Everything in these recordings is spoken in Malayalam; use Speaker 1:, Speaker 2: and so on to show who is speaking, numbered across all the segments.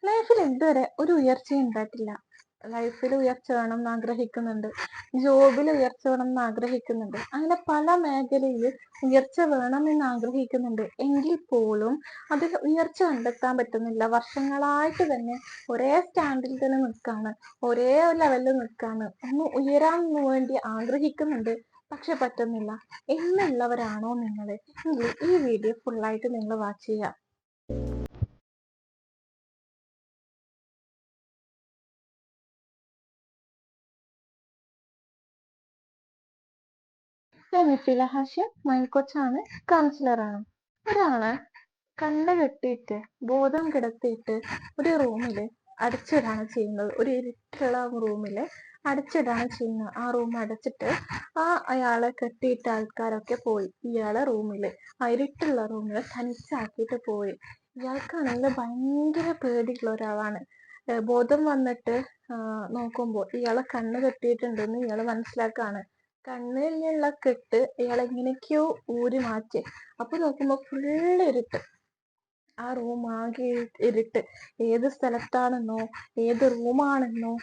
Speaker 1: ലൈഫിൽ ഇതുവരെ ഒരു ഉയർച്ചയും ഉണ്ടായിട്ടില്ല. ലൈഫിൽ ഉയർച്ച വേണം എന്ന് ആഗ്രഹിക്കുന്നുണ്ട്, ജോബിൽ ഉയർച്ച വേണം എന്ന് ആഗ്രഹിക്കുന്നുണ്ട്, അങ്ങനെ പല മേഖലയിൽ ഉയർച്ച വേണമെന്ന് ആഗ്രഹിക്കുന്നുണ്ട്. എങ്കിൽ പോലും അതിൽ ഉയർച്ച കണ്ടെത്താൻ പറ്റുന്നില്ല. വർഷങ്ങളായിട്ട് തന്നെ ഒരേ സ്റ്റാൻഡിൽ തന്നെ നിൽക്കാണ്, ഒരേ ലെവലിൽ നിൽക്കാണ്. ഒന്ന് ഉയരാൻ വേണ്ടി ആഗ്രഹിക്കുന്നുണ്ട്, പക്ഷെ പറ്റുന്നില്ല. എന്നുള്ളവരാണോ നിങ്ങൾ? എങ്കിൽ ഈ വീഡിയോ ഫുള്ളായിട്ട് നിങ്ങൾ വാച്ച് ചെയ്യുക. മിഫില ഹാഷ്യം മൈൽക്കൊച്ചാണ്, കൗൺസിലറാണ്. ഒരാള് കണ്ണ് കെട്ടിയിട്ട് ബോധം കിടത്തിയിട്ട് ഒരു റൂമിൽ അടച്ചിടാണ് ചെയ്യുന്നത്. ഒരു ഇരുട്ടുള്ള റൂമിൽ അടച്ചിടാണ് ചെയ്യുന്നത്. ആ റൂം അടച്ചിട്ട് അയാളെ കെട്ടിയിട്ട ആൾക്കാരൊക്കെ പോയി. ഇയാളെ റൂമിൽ, ആ ഇരുട്ടുള്ള റൂമിൽ തനിച്ചാക്കിയിട്ട് പോയി. ഇയാൾക്കാണെങ്കിൽ ഭയങ്കര പേടിയുള്ള ഒരാളാണ്. ബോധം വന്നിട്ട് നോക്കുമ്പോൾ ഇയാളെ കണ്ണ് കെട്ടിയിട്ടുണ്ടെന്ന് ഇയാൾ മനസ്സിലാക്കാണ്. കണ്ണിലുള്ള കെട്ട് ഇയാൾ എങ്ങനെയൊക്കെയോ ഊരി മാറ്റി. അപ്പൊ നോക്കുമ്പോ ഫുള്ള് ഇരുട്ട്. ആ റൂം ആകെ ഇരുട്ട്. ഏത് സ്ഥലത്താണെന്നോ ഏത് റൂമാണെന്നോ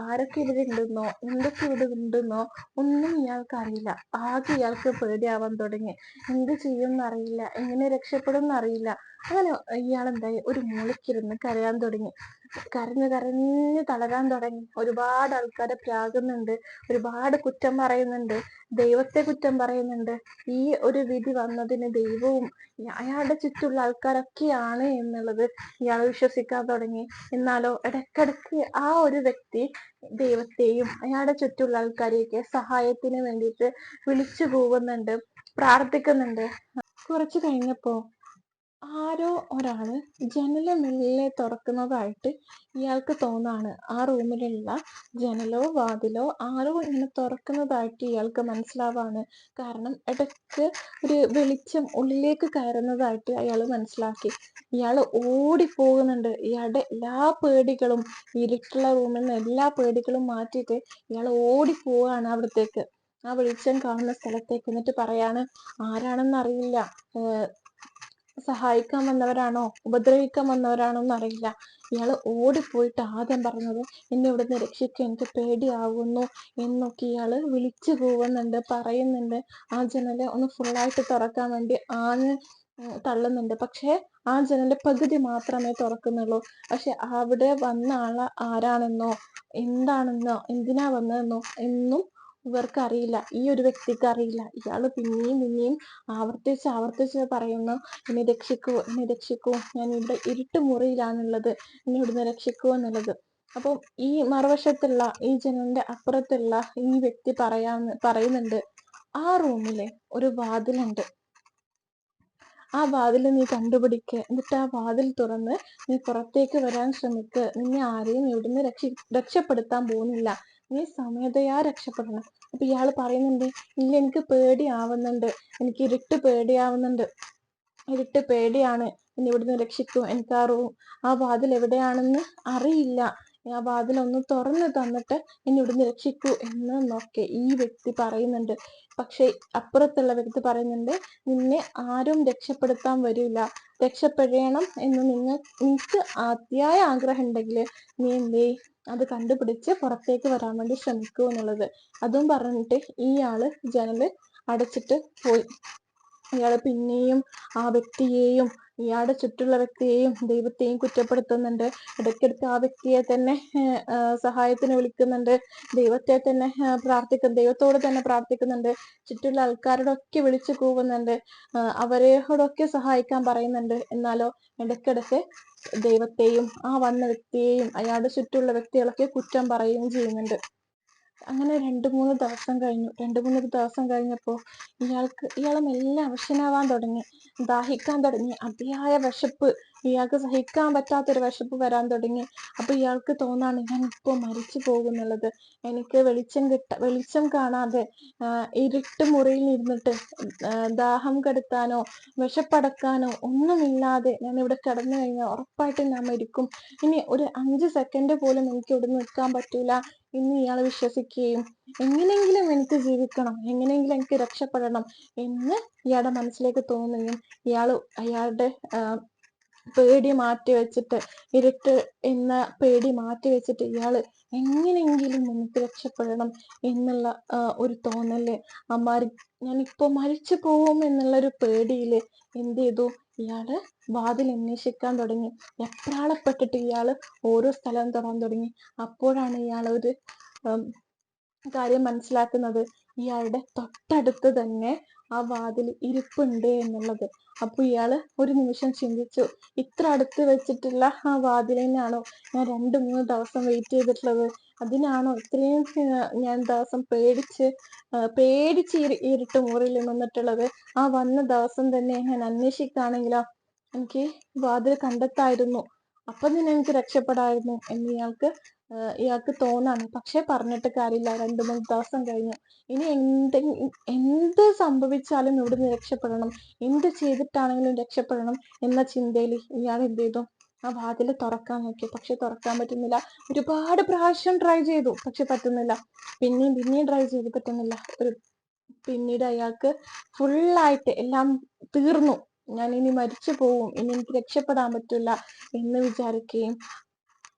Speaker 1: ആരൊക്കെ ഇവിടെ ഉണ്ടെന്നോ എന്തൊക്കെ ഇവിടെ ഉണ്ടെന്നോ ഒന്നും ഇയാൾക്ക് അറിയില്ല. ആകെ ഇയാൾക്ക് പേടിയാവാൻ തുടങ്ങി. എന്ത് ചെയ്യുമെന്ന് അറിയില്ല, എങ്ങനെ രക്ഷപ്പെടും എന്നറിയില്ല. അങ്ങനെ ഇയാൾ എന്തായി, ഒരു മൂലയ്ക്കിരുന്ന് കരയാൻ തുടങ്ങി. കരഞ്ഞ് കരഞ്ഞ് തളരാൻ തുടങ്ങി. ഒരുപാട് ആൾക്കാരെ പ്രാകുന്നുണ്ട്, ഒരുപാട് കുറ്റം പറയുന്നുണ്ട്, ദൈവത്തെ കുറ്റം പറയുന്നുണ്ട്. ഈ ഒരു വിധി വന്നതിന് ദൈവവും അയാളുടെ ചുറ്റുള്ള ആൾക്കാരൊക്കെയാണ് എന്നുള്ളത് ഇയാൾ വിശ്വസിക്കാൻ തുടങ്ങി. എന്നാലോ ഇടയ്ക്കിടയ്ക്ക് ആ ഒരു വ്യക്തി ദൈവത്തെയും അയാളുടെ ചുറ്റുള്ള ആൾക്കാരെയൊക്കെ സഹായത്തിന് വേണ്ടിയിട്ട് വിളിച്ചു പോകുന്നുണ്ട്, പ്രാർത്ഥിക്കുന്നുണ്ട്. കുറച്ച് കഴിഞ്ഞപ്പോ ആരോ ഒരാള് ജനല് മെല്ലെ തുറക്കുന്നതായിട്ട് ഇയാൾക്ക് തോന്നാണ്. ആ റൂമിലുള്ള ജനലോ വാതിലോ ആരോ ഇങ്ങനെ തുറക്കുന്നതായിട്ട് ഇയാൾക്ക് മനസ്സിലാവാണ്. കാരണം ഇടയ്ക്ക് ഒരു വെളിച്ചം ഉള്ളിലേക്ക് കയറുന്നതായിട്ട് അയാൾ മനസ്സിലാക്കി. ഇയാൾ ഓടിപ്പോകുന്നുണ്ട്. ഇയാളുടെ എല്ലാ പേടികളും, ഇരുട്ടുള്ള റൂമിൽ നിന്ന് എല്ലാ പേടികളും മാറ്റിയിട്ട് ഇയാൾ ഓടിപ്പോവാണ് അവിടത്തേക്ക്, ആ വെളിച്ചം കാണുന്ന സ്ഥലത്തേക്ക്. എന്നിട്ട് പറയാണ്, ആരാണെന്നറിയില്ല, സഹായിക്കാൻ വന്നവരാണോ ഉപദ്രവിക്കാൻ വന്നവരാണോ എന്നറിയില്ല. ഇയാൾ ഓടിപ്പോയിട്ട് ആദ്യം പറഞ്ഞത്, എന്നെ ഇവിടുന്ന് രക്ഷിക്കുക, എനിക്ക് പേടിയാവുന്നു എന്നൊക്കെ ഇയാൾ വിളിച്ചു പോകുന്നുണ്ട്, പറയുന്നുണ്ട്. ആ ജനല് ഒന്ന് ഫുള്ളായിട്ട് തുറക്കാൻ വേണ്ടി ആഞ്ഞ് തള്ളുന്നുണ്ട്. പക്ഷെ ആ ജനലിന്റെ പകുതി മാത്രമേ തുറക്കുന്നുള്ളൂ. പക്ഷെ അവിടെ വന്ന ആള് ആരാണെന്നോ എന്താണെന്നോ എന്തിനാ വന്നതെന്നോ എന്നും ഇവർക്ക് അറിയില്ല, ഈ ഒരു വ്യക്തിക്ക് അറിയില്ല. ഇയാള് പിന്നെയും പിന്നെയും ആവർത്തിച്ച് പറയുന്നു, എന്നെ രക്ഷിക്കൂ, എന്നെ രക്ഷിക്കൂ, ഞാൻ ഇവിടെ ഇരുട്ട് മുറിയിലാണുള്ളത്, എന്നെ ഇവിടുന്ന് രക്ഷിക്കൂ എന്നുള്ളത്. അപ്പം ഈ മറുവശത്തുള്ള, ഈ ജനലിന്റെ അപ്പുറത്തുള്ള ഈ വ്യക്തി പറയുന്നുണ്ട്, ആ റൂമിലെ ഒരു വാതിലുണ്ട്, ആ വാതിൽ നീ കണ്ടുപിടിക്ക്, എന്നിട്ട് ആ വാതിൽ തുറന്ന് നീ പുറത്തേക്ക് വരാൻ ശ്രമിക്ക്. നിന്നെ ആരെയും ഇവിടുന്ന് രക്ഷപ്പെടുത്താൻ പോകുന്നില്ല, നീ സ്വമേധയാ രക്ഷപ്പെടണം. അപ്പൊ ഇയാൾ പറയുന്നുണ്ട്, ഇല്ല, എനിക്ക് പേടിയാവുന്നുണ്ട്, എനിക്ക് ഇരുട്ട് പേടിയാവുന്നുണ്ട്, ഇരുട്ട് പേടിയാണ്, എന്നെ ഇവിടുന്ന് രക്ഷിക്കൂ, എനിക്ക് ആ വാതിൽ എവിടെയാണെന്ന് അറിയില്ല, ആ വാതിലൊന്ന് തുറന്നു തന്നിട്ട് എന്നെ ഇവിടുന്ന് രക്ഷിക്കൂ എന്നൊക്കെ ഈ വ്യക്തി പറയുന്നുണ്ട്. പക്ഷെ അപ്പുറത്തുള്ള വ്യക്തി പറയുന്നുണ്ട്, നിന്നെ ആരും രക്ഷപ്പെടുത്താൻ വരില്ല, രക്ഷപ്പെടണം എന്ന് നിങ്ങൾക്ക് അതിയായ ആഗ്രഹം ഉണ്ടെങ്കിൽ നീ എന്തേ അത് കണ്ടുപിടിച്ച് പുറത്തേക്ക് വരാൻ വേണ്ടി ശ്രമിക്കൂ എന്നുള്ളത്. അതും പറഞ്ഞിട്ട് ഇയാള് ജനല് അടച്ചിട്ട് പോയി. ഇയാള് പിന്നെയും ആ വ്യക്തിയെയും ഇയാളുടെ ചുറ്റുള്ള വ്യക്തിയെയും ദൈവത്തെയും കുറ്റപ്പെടുത്തുന്നുണ്ട്. ഇടയ്ക്കിടയ്ക്ക് ആ വ്യക്തിയെ തന്നെ സഹായത്തിന് വിളിക്കുന്നുണ്ട്, ദൈവത്തെ തന്നെ ദൈവത്തോട് തന്നെ പ്രാർത്ഥിക്കുന്നുണ്ട്, ചുറ്റുള്ള ആൾക്കാരോടൊക്കെ വിളിച്ചു കൂവുന്നുണ്ട്, അവരോടൊക്കെ സഹായിക്കാൻ പറയുന്നുണ്ട്. എന്നാലോ ഇടയ്ക്കിടയ്ക്ക് ദൈവത്തെയും ആ വന്ന വ്യക്തിയെയും അയാളുടെ ചുറ്റുള്ള വ്യക്തികളൊക്കെ കുറ്റം പറയുകയും ചെയ്യുന്നുണ്ട്. അങ്ങനെ 2-3 ദിവസം കഴിഞ്ഞു. 2-3 ദിവസം കഴിഞ്ഞപ്പോൾ ഇയാളെ മെല്ലെ അവശനാവാൻ തുടങ്ങി, ദാഹിക്കാൻ തുടങ്ങി, അതിയായ വിശപ്പ്, ഇയാൾക്ക് സഹിക്കാൻ പറ്റാത്തൊരു വിശപ്പ് വരാൻ തുടങ്ങി. അപ്പൊ ഇയാൾക്ക് തോന്നാണ്, ഞാൻ ഇപ്പൊ മരിച്ചു പോകുന്നുള്ളത്. എനിക്ക് വെളിച്ചം കാണാതെ ഇരുട്ട് മുറിയിൽ ഇരുന്നിട്ട് ദാഹം കെടുത്താനോ വിശപ്പടക്കാനോ ഒന്നുമില്ലാതെ ഞാൻ ഇവിടെ കിടന്നു കഴിഞ്ഞാൽ ഉറപ്പായിട്ടും ഞാൻ മരിക്കും. ഇനി ഒരു 5 സെക്കൻഡ് പോലും എനിക്ക് ഇവിടെ നിൽക്കാൻ പറ്റൂല എന്ന് ഇയാൾ വിശ്വസിക്കുകയും, എങ്ങനെയെങ്കിലും എനിക്ക് ജീവിക്കണം, എങ്ങനെയെങ്കിലും എനിക്ക് രക്ഷപ്പെടണം എന്ന് ഇയാളുടെ മനസ്സിലേക്ക് തോന്നുകയും, അയാളുടെ പേടി മാറ്റി വെച്ചിട്ട്, ഇരുട്ട് എന്ന പേടി മാറ്റി വെച്ചിട്ട് ഇയാള് എങ്ങനെയെങ്കിലും എനിക്ക് രക്ഷപ്പെടണം എന്നുള്ള ഒരു തോന്നല്, ഞാനിപ്പോ മരിച്ചു പോവും എന്നുള്ളൊരു പേടിയില് എന്ത് ചെയ്തു, ഇയാള് വാതിൽ അന്വേഷിക്കാൻ തുടങ്ങി. എപ്രാളപ്പെട്ടിട്ട് ഇയാള് ഓരോ സ്ഥലം തൊടാൻ തുടങ്ങി. അപ്പോഴാണ് ഇയാൾ ഒരു കാര്യം മനസ്സിലാക്കുന്നത്, ഇയാളുടെ തൊട്ടടുത്ത് തന്നെ ആ വാതിൽ ഇരിപ്പുണ്ട് എന്നുള്ളത്. അപ്പൊ ഇയാള് ഒരു നിമിഷം ചിന്തിച്ചു, ഇത്ര അടുത്ത് വെച്ചിട്ടുള്ള ആ വാതിലിനാണോ ഞാൻ 2-3 ദിവസം വെയിറ്റ് ചെയ്തിട്ടുള്ളത്? അതിനാണോ ഇത്രയും ഞാൻ ദിവസം പേടിച്ച് ഇരുട്ട് മുറിയിൽ നിന്നിട്ടുള്ളത്? ആ വന്ന ദിവസം തന്നെ ഞാൻ അന്വേഷിക്കുകയാണെങ്കിലോ എനിക്ക് വാതിൽ കണ്ടെത്തായിരുന്നു, അപ്പൊ തന്നെ എനിക്ക് രക്ഷപ്പെടായിരുന്നു എന്ന് ഇയാൾക്ക് തോന്നാണ്. പക്ഷെ പറഞ്ഞിട്ട് കാര്യമില്ല, 2-3 ദിവസം കഴിഞ്ഞു. ഇനി എന്ത് സംഭവിച്ചാലും ഇവിടുന്ന് രക്ഷപ്പെടണം, എന്ത് ചെയ്തിട്ടാണെങ്കിലും രക്ഷപ്പെടണം എന്ന ചിന്തയിൽ ഇയാൾ എന്ത് ചെയ്തു, ആ വാതിൽ തുറക്കാൻ നോക്കി. പക്ഷെ തുറക്കാൻ പറ്റുന്നില്ല. ഒരുപാട് പ്രാവശ്യം ട്രൈ ചെയ്തു, പക്ഷെ പറ്റുന്നില്ല. പിന്നെയും ട്രൈ ചെയ്തു, പറ്റുന്നില്ല. പിന്നീട് അയാൾക്ക് ഫുള്ളായിട്ട് എല്ലാം തീർന്നു, ഞാൻ ഇനി മരിച്ചു പോവും, ഇനി എനിക്ക് രക്ഷപ്പെടാൻ പറ്റില്ല എന്ന് വിചാരിക്കുകയും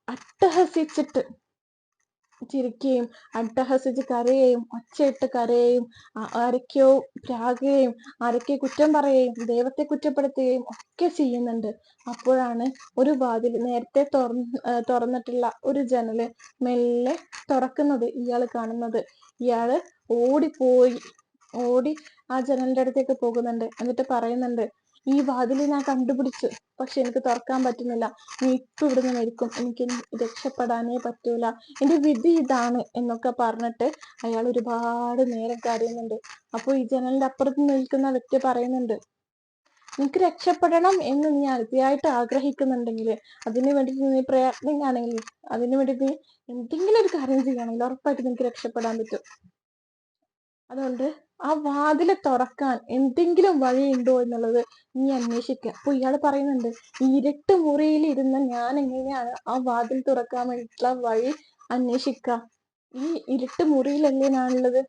Speaker 1: അട്ടഹസിച്ചിട്ട് ചിരിക്കുകയും അട്ടഹസിച്ച് കരയുകയും ഒച്ചയിട്ട് കരയുകയും ആരൊക്കെയോ പ്രാകുകയും ആരൊക്കെ കുറ്റം പറയുകയും ദൈവത്തെ കുറ്റപ്പെടുത്തുകയും ഒക്കെ ചെയ്യുന്നുണ്ട്. അപ്പോഴാണ് ഒരു വാതിൽ, നേരത്തെ തുറന്നിട്ടുള്ള ഒരു ജനല് മെല്ലെ തുറക്കുന്നത് ഇയാൾ കാണുന്നത്. ഇയാള് ഓടി ആ ജനലിന്റെ അടുത്തേക്ക് പോകുന്നുണ്ട്. എന്നിട്ട് പറയുന്നുണ്ട്, ഈ വാതിൽ ഞാൻ കണ്ടുപിടിച്ചു, പക്ഷെ എനിക്ക് തുറക്കാൻ പറ്റുന്നില്ല. നീ ഇപ്പൊ ഇവിടുന്ന് മരിക്കും, എനിക്ക് രക്ഷപ്പെടാനേ പറ്റൂല, എന്റെ വിധി ഇതാണ് എന്നൊക്കെ പറഞ്ഞിട്ട് അയാൾ ഒരുപാട് നേരം കരയുന്നുണ്ട്. അപ്പോൾ ഈ ജനലിന്റെ അപ്പുറത്ത് നിൽക്കുന്ന വ്യക്തി പറയുന്നുണ്ട്, നിനക്ക് രക്ഷപ്പെടണം എന്ന് നീ അതിയായിട്ട് ആഗ്രഹിക്കുന്നുണ്ടെങ്കിൽ, അതിനു വേണ്ടിട്ട് നീ പ്രയത്നിക്കുകയാണെങ്കിൽ, അതിനു വേണ്ടി നീ എന്തെങ്കിലും ഒരു കാര്യം ചെയ്യുകയാണെങ്കിൽ ഉറപ്പായിട്ട് നിനക്ക് രക്ഷപ്പെടാൻ പറ്റും. അതുകൊണ്ട് ആ വാതില് തുറക്കാൻ എന്തെങ്കിലും വഴിയുണ്ടോ എന്നുള്ളത് നീ അന്വേഷിക്കുക. അപ്പൊ ഇയാൾ പറയുന്നുണ്ട്, ഇരുട്ട് മുറിയിൽ ഇരുന്ന ഞാൻ എങ്ങനെയാണ് ആ വാതിൽ തുറക്കാൻ വേണ്ടിയിട്ടുള്ള വഴി അന്വേഷിക്കുക? ഈ ഇരുട്ട് മുറിയിലല്ലേ ഞാനുള്ളത്,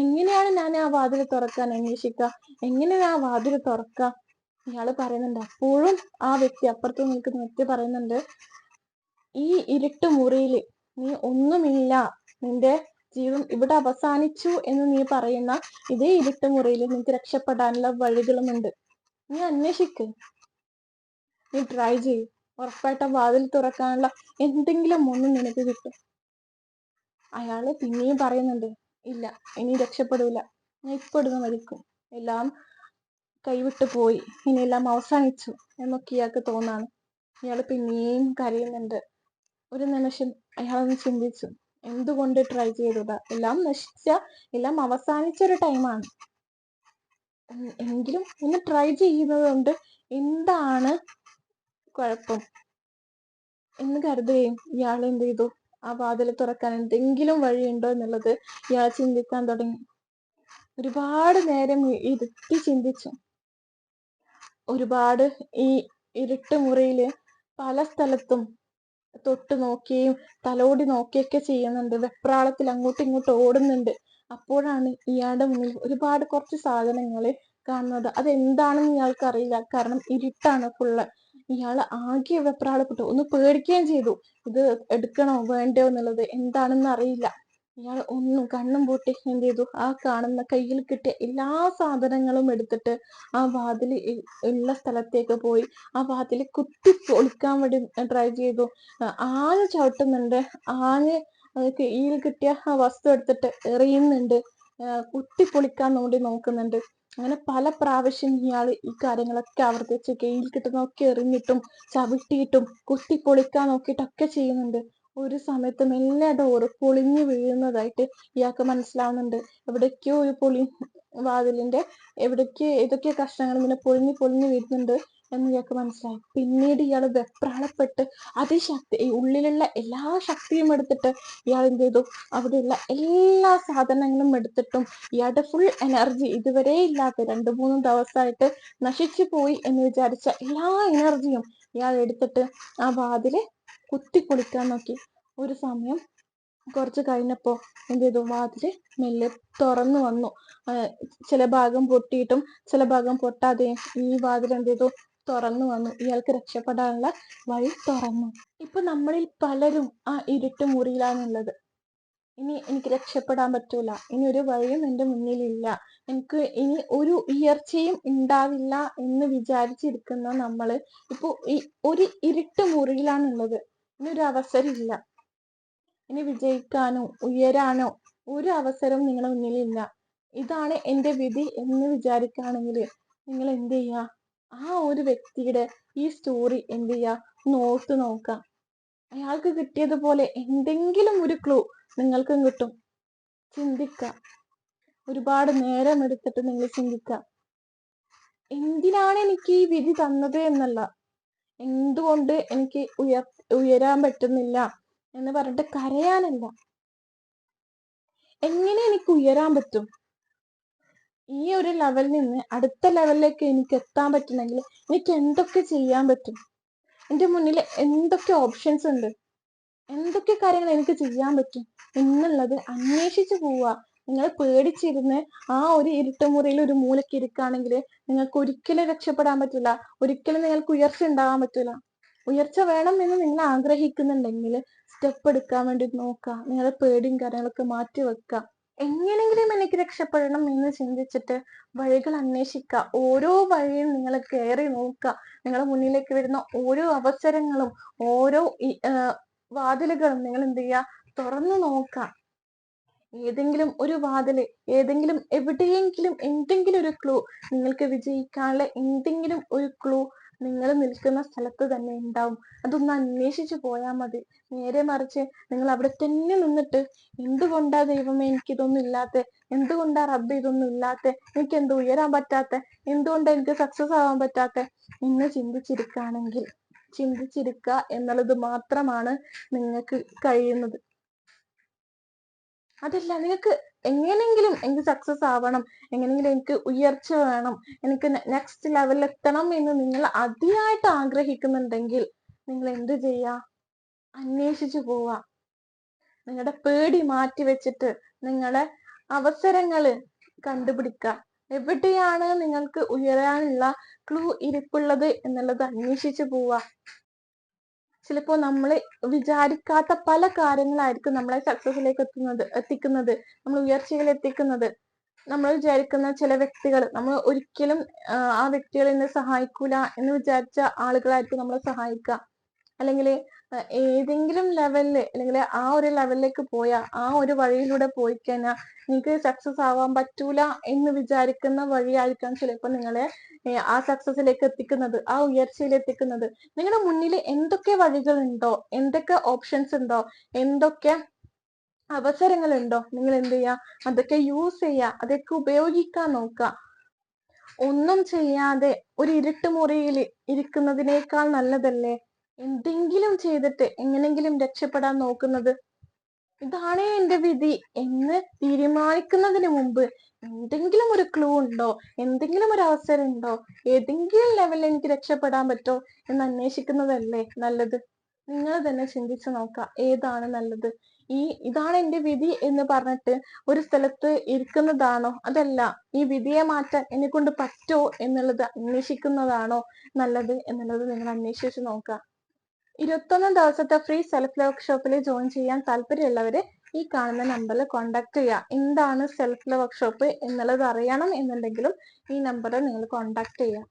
Speaker 1: എങ്ങനെയാണ് ഞാൻ ആ വാതിൽ തുറക്കാൻ അന്വേഷിക്കുക? എങ്ങനെയാണ് ആ വാതിൽ തുറക്കുക? ഇയാള് പറയുന്നുണ്ട്. അപ്പോഴും ആ വ്യക്തി, അപ്പുറത്ത് നിൽക്കുന്ന വ്യക്തി പറയുന്നുണ്ട്, ഈ ഇരുട്ട് മുറിയില് നീ ഒന്നുമില്ല, നിന്റെ ജീവിതം ഇവിടെ അവസാനിച്ചു എന്ന് നീ പറയുന്ന ഇതേ ഇരുട്ട് മുറിയിൽ നിനക്ക് രക്ഷപ്പെടാനുള്ള വഴികളുമുണ്ട്. നീ അന്വേഷിക്ക്, നീ ട്രൈ ചെയ്യ്, ഉറപ്പായിട്ടും വാതിൽ തുറക്കാനുള്ള എന്തെങ്കിലും ഒന്ന് നിനക്ക് കിട്ടും. അയാള് പിന്നെയും പറയുന്നുണ്ട്, ഇല്ല, ഇനി രക്ഷപ്പെടൂല, ഞാൻ ഇപ്പൊ ഇടുന്ന് മരിക്കും, എല്ലാം കൈവിട്ടു പോയി, ഇനിയെല്ലാം അവസാനിച്ചു എന്നൊക്കെ ഇയാൾക്ക് തോന്നാണ്. ഇയാള് പിന്നെയും കരയുന്നുണ്ട്. ഒരു നിമിഷം അയാളൊന്ന് ചിന്തിച്ചു, എന്തുകൊണ്ട് ട്രൈ ചെയ്തതാ? എല്ലാം അവസാനിച്ച ഒരു ടൈമാണ്, എങ്കിലും ഒന്ന് ട്രൈ ചെയ്യുന്നത് കൊണ്ട് എന്താണ് കുഴപ്പം എന്ന് കരുതുകയും ഇയാൾ എന്ത് ചെയ്തു, ആ വാതിൽ തുറക്കാൻ എന്തെങ്കിലും വഴിയുണ്ടോ എന്നുള്ളത് ഇയാൾ ചിന്തിക്കാൻ തുടങ്ങി. ഒരുപാട് നേരം ഇരുത്തി ചിന്തിച്ചു. ഒരുപാട് ഈ ഇരുട്ട് മുറിയില് പല സ്ഥലത്തും തൊട്ട് നോക്കുകയും തലോടി നോക്കിയൊക്കെ ചെയ്യുന്നുണ്ട്. വെപ്രാളത്തിൽ അങ്ങോട്ടും ഇങ്ങോട്ടും ഓടുന്നുണ്ട്. അപ്പോഴാണ് ഇയാളുടെ മുന്നിൽ കുറച്ച് സാധനങ്ങള് കാണുന്നത്. അതെന്താണെന്ന് ഇയാൾക്ക് അറിയില്ല, കാരണം ഇരുട്ടാണ് ഫുള്ള്. ഇയാൾ ആകെ വെപ്രാളപ്പെട്ടു, ഒന്ന് പേടിക്കുകയും ചെയ്തു, ഇത് എടുക്കണോ വേണ്ടയോ എന്നുള്ളത് എന്താണെന്ന് അറിയില്ല. ഇയാൾ ഒന്നും കണ്ണും പൂട്ടി എന്ത് ചെയ്തു, ആ കാണുന്ന കയ്യിൽ കിട്ടിയ എല്ലാ സാധനങ്ങളും എടുത്തിട്ട് ആ വാതിൽ ഉള്ള സ്ഥലത്തേക്ക് പോയി ആ വാതിൽ കുത്തി പൊളിക്കാൻ വേണ്ടി ട്രൈ ചെയ്തു. ആഞ്ഞ് ചവിട്ടുന്നുണ്ട്, കയ്യിൽ കിട്ടിയ ആ വസ്തു എടുത്തിട്ട് എറിയുന്നുണ്ട്, കുത്തി പൊളിക്കാൻ വേണ്ടി നോക്കുന്നുണ്ട്. അങ്ങനെ പല പ്രാവശ്യം ഇയാൾ ഈ കാര്യങ്ങളൊക്കെ ആവർത്തിച്ച് കയ്യിൽ കിട്ടുന്നതൊക്കെ എറിഞ്ഞിട്ടും ചവിട്ടിയിട്ടും കുത്തി പൊളിക്കാൻ നോക്കിയിട്ടൊക്കെ ചെയ്യുന്നുണ്ട്. ഒരു സമയത്ത് മെല്ലെ ഡോറ് പൊളിഞ്ഞു വീഴുന്നതായിട്ട് ഇയാൾക്ക് മനസ്സിലാവുന്നുണ്ട്. എവിടേക്കോ ഒരു വാതിലിന്റെ ഏതൊക്കെയോ കഷ്ണങ്ങൾ ഇങ്ങനെ പൊളിഞ്ഞു വീഴുന്നുണ്ട് എന്ന് ഇയാൾക്ക് മനസ്സിലായി. പിന്നീട് ഇയാൾ വെപ്രാളപ്പെട്ട് ഉള്ളിലുള്ള എല്ലാ ശക്തിയും എടുത്തിട്ട് ഇയാൾ എന്ത് ചെയ്തു, അവിടെയുള്ള എല്ലാ സാധനങ്ങളും എടുത്തിട്ടും ഇയാളുടെ ഫുൾ എനർജി, ഇതുവരെ ഇല്ലാത്ത 2-3 ദിവസമായിട്ട് നശിച്ചു പോയി എന്ന് വിചാരിച്ച എല്ലാ എനർജിയും ഇയാൾ എടുത്തിട്ട് ആ വാതില് കുത്തി പൊളിക്കാൻ നോക്കി. ഒരു സമയം കുറച്ച് കഴിഞ്ഞപ്പോ എന്ത് ചെയ്തു, വാതില് മെല്ലെ തുറന്നു വന്നു. ചില ഭാഗം പൊട്ടിയിട്ടും ചില ഭാഗം പൊട്ടാതെയും ഈ വാതിൽ എന്ത് ചെയ്തു, തുറന്നു വന്നു. ഇയാൾക്ക് രക്ഷപ്പെടാനുള്ള വഴി തുറന്നു. ഇപ്പൊ നമ്മളിൽ പലരും ആ ഇരുട്ട് മുറിയിലാണുള്ളത്. ഇനി എനിക്ക് രക്ഷപ്പെടാൻ പറ്റൂല, ഇനി ഒരു വഴിയും എൻ്റെ മുന്നിലില്ല, എനിക്ക് ഇനി ഒരു ഉയർച്ചയും ഉണ്ടാവില്ല എന്ന് വിചാരിച്ചിരിക്കുന്ന നമ്മള് ഇപ്പൊ ഈ ഒരു ഇരുട്ട് മുറിയിലാണുള്ളത്. ഇനി ഒരു അവസരം ഇല്ല, ഇനി വിജയിക്കാനോ ഉയരാനോ ഒരു അവസരവും നിങ്ങളുടെ മുന്നിലില്ല. ഇതാണ് എൻ്റെ വിധി എന്ന് വിചാരിക്കുകയാണെങ്കിൽ നിങ്ങൾ എന്ത് ചെയ്യുക? ആ ഒരു വ്യക്തിയുടെ ഈ സ്റ്റോറി എന്ത് ചെയ്യുക? നോട്ട് നോക്കാം. അയാൾക്ക് കിട്ടിയതുപോലെ എന്തെങ്കിലും ഒരു ക്ലൂ നിങ്ങൾക്കും കിട്ടും. ചിന്തിക്കുക, ഒരുപാട് നേരം എടുത്തിട്ട് നിങ്ങൾ ചിന്തിക്കുക. എന്തിനാണ് എനിക്ക് ഈ വിധി തന്നത് എന്നല്ല, എന്തുകൊണ്ട് എനിക്ക് ഉയരാൻ പറ്റുന്നില്ല എന്ന് പറഞ്ഞിട്ട് കരയാനല്ല, എങ്ങനെ എനിക്ക് ഉയരാൻ പറ്റും, ഈ ഒരു ലെവലിൽ നിന്ന് അടുത്ത ലെവലിലേക്ക് എനിക്ക് എത്താൻ പറ്റണമെങ്കിൽ എനിക്ക് എന്തൊക്കെ ചെയ്യാൻ പറ്റും, എൻ്റെ മുന്നിൽ എന്തൊക്കെ ഓപ്ഷൻസ് ഉണ്ട്, എന്തൊക്കെ കാര്യങ്ങൾ എനിക്ക് ചെയ്യാൻ പറ്റും എന്നുള്ളത് അന്വേഷിച്ചു പോവുക. നിങ്ങൾ പേടിച്ചിരുന്ന് ആ ഒരു ഇരുട്ടുമുറിയിൽ ഒരു മൂലയ്ക്ക് ഇരിക്കുകയാണെങ്കിൽ നിങ്ങൾക്ക് ഒരിക്കലും രക്ഷപ്പെടാൻ പറ്റില്ല, ഒരിക്കലും നിങ്ങൾക്ക് ഉയർച്ച ഉണ്ടാകാൻ പറ്റില്ല. ഉയർച്ച വേണം എന്ന് നിങ്ങൾ ആഗ്രഹിക്കുന്നുണ്ടെങ്കിൽ സ്റ്റെപ്പ് എടുക്കാൻ വേണ്ടി നോക്കുക. നിങ്ങളുടെ പേടിയും കാര്യങ്ങളൊക്കെ മാറ്റി വെക്കുക. എങ്ങനെങ്കിലും എനിക്ക് രക്ഷപ്പെടണം എന്ന് ചിന്തിച്ചിട്ട് വഴികൾ അന്വേഷിക്കുക. ഓരോ വഴിയും നിങ്ങൾ കയറി നോക്കുക. നിങ്ങളുടെ മുന്നിലേക്ക് വരുന്ന ഓരോ അവസരങ്ങളും ഓരോ വാതിലുകളും നിങ്ങൾ എന്ത് ചെയ്യുക? തുറന്നു നോക്കാം. ഏതെങ്കിലും ഒരു വാതില്, ഏതെങ്കിലും എവിടെയെങ്കിലും എന്തെങ്കിലും ഒരു ക്ലൂ, നിങ്ങൾക്ക് വിജയിക്കാനുള്ള എന്തെങ്കിലും ഒരു ക്ലൂ നിങ്ങൾ നിൽക്കുന്ന സ്ഥലത്ത് തന്നെ ഉണ്ടാവും. അതൊന്ന് അന്വേഷിച്ചു പോയാൽ മതി. നേരെ മറിച്ച് നിങ്ങൾ അവിടെ തന്നെ നിന്നിട്ട് എന്തുകൊണ്ടാ ദൈവമേ എനിക്കിതൊന്നും ഇല്ലാത്ത, എന്തുകൊണ്ടാ റബ്ബ് ഇതൊന്നും ഇല്ലാത്ത, എനിക്ക് എന്ത് ഉയരാൻ പറ്റാത്ത, എന്തുകൊണ്ടാ എനിക്ക് സക്സസ് ആവാൻ പറ്റാത്ത എന്ന് ചിന്തിച്ചിരിക്കുക എന്നുള്ളത് മാത്രമാണ് നിങ്ങൾക്ക് കഴിയുന്നത്. അതല്ല, നിങ്ങൾക്ക് എങ്ങനെങ്കിലും എനിക്ക് സക്സസ് ആവണം, എങ്ങനെങ്കിലും എനിക്ക് ഉയർച്ച വേണം, എനിക്ക് നെക്സ്റ്റ് ലെവലിൽ എത്തണം എന്ന് നിങ്ങൾ അതിയായിട്ട് ആഗ്രഹിക്കുന്നുണ്ടെങ്കിൽ നിങ്ങൾ എന്ത് ചെയ്യുക? അന്വേഷിച്ചു പോവുക. നിങ്ങളുടെ പേടി മാറ്റി വെച്ചിട്ട് നിങ്ങളുടെ അവസരങ്ങള് കണ്ടുപിടിക്കുക. എവിടെയാണ് നിങ്ങൾക്ക് ഉയരാനുള്ള ക്ലൂ ഇരിപ്പുള്ളത് എന്നുള്ളത് അന്വേഷിച്ചു പോവുക. ചിലപ്പോൾ നമ്മൾ വിചാരിക്കാത്ത പല കാര്യങ്ങളായിരിക്കും നമ്മളെ സക്സസിലേക്ക് എത്തിക്കുന്നത്, നമ്മൾ ഉയർച്ചയിൽ എത്തിക്കുന്നത്. നമ്മൾ വിചാരിക്കുന്ന ചില വ്യക്തികൾ, നമ്മൾ ഒരിക്കലും ആ വ്യക്തികളെ എന്നെ സഹായിക്കൂല എന്ന് വിചാരിച്ച ആളുകളായിരിക്കും നമ്മളെ സഹായിക്കുക. അല്ലെങ്കിൽ ഏതെങ്കിലും ലെവലില്, അല്ലെങ്കിൽ ആ ഒരു ലെവലിലേക്ക് പോയാൽ, ആ ഒരു വഴിയിലൂടെ പോയി കഴിഞ്ഞാൽ നിങ്ങൾക്ക് സക്സസ് ആവാൻ പറ്റൂല എന്ന് വിചാരിക്കുന്ന വഴിയായിരിക്കാം ചിലപ്പോൾ നിങ്ങളെ ആ സക്സസിലേക്ക് എത്തിക്കുന്നത്, ആ ഉയർച്ചയിൽ എത്തിക്കുന്നത്. നിങ്ങളുടെ മുന്നിൽ എന്തൊക്കെ വഴികളുണ്ടോ, എന്തൊക്കെ ഓപ്ഷൻസ് ഉണ്ടോ, എന്തൊക്കെ അവസരങ്ങളുണ്ടോ, നിങ്ങൾ എന്ത് ചെയ്യുക? അതൊക്കെ യൂസ് ചെയ്യുക, അതൊക്കെ ഉപയോഗിക്കാൻ നോക്കുക. ഒന്നും ചെയ്യാതെ ഒരു ഇരുട്ടുമുറിയിൽ ഇരിക്കുന്നതിനേക്കാൾ നല്ലതല്ലേ എന്തെങ്കിലും ചെയ്തിട്ട് എങ്ങനെങ്കിലും രക്ഷപ്പെടാൻ നോക്കുന്നത്? ഇതാണ് എൻ്റെ വിധി എന്ന് തീരുമാനിക്കുന്നതിന് മുമ്പ് എന്തെങ്കിലും ഒരു ക്ലൂ ഉണ്ടോ, എന്തെങ്കിലും ഒരു അവസരം ഉണ്ടോ, ഏതെങ്കിലും ലെവലിൽ എനിക്ക് രക്ഷപ്പെടാൻ പറ്റോ എന്ന് അന്വേഷിക്കുന്നതല്ലേ നല്ലത്? നിങ്ങൾ തന്നെ ചിന്തിച്ചു നോക്കുക, ഏതാണ് നല്ലത്? ഇതാണ് എൻ്റെ വിധി എന്ന് പറഞ്ഞിട്ട് ഒരു സ്ഥലത്ത് ഇരിക്കുന്നതാണോ, അതല്ല ഈ വിധിയെ മാറ്റാൻ എന്നെ കൊണ്ട് പറ്റോ എന്നുള്ളത് അന്വേഷിക്കുന്നതാണോ നല്ലത് എന്നുള്ളത് നിങ്ങൾ അന്വേഷിച്ച് നോക്കുക. 21 ദിവസത്തെ ഫ്രീ സെൽഫ് ലവ് വർക്ക്ഷോപ്പിൽ ജോയിൻ ചെയ്യാൻ താല്പര്യമുള്ളവര് ഈ കാണുന്ന നമ്പറിൽ കോൺടാക്ട് ചെയ്യുക. എന്താണ് സെൽഫ് ലവ് വർക്ക്ഷോപ്പ് എന്നുള്ളത് അറിയണം എന്നുണ്ടെങ്കിലും ഈ നമ്പറിൽ നിങ്ങൾ കോൺടാക്ട് ചെയ്യുക.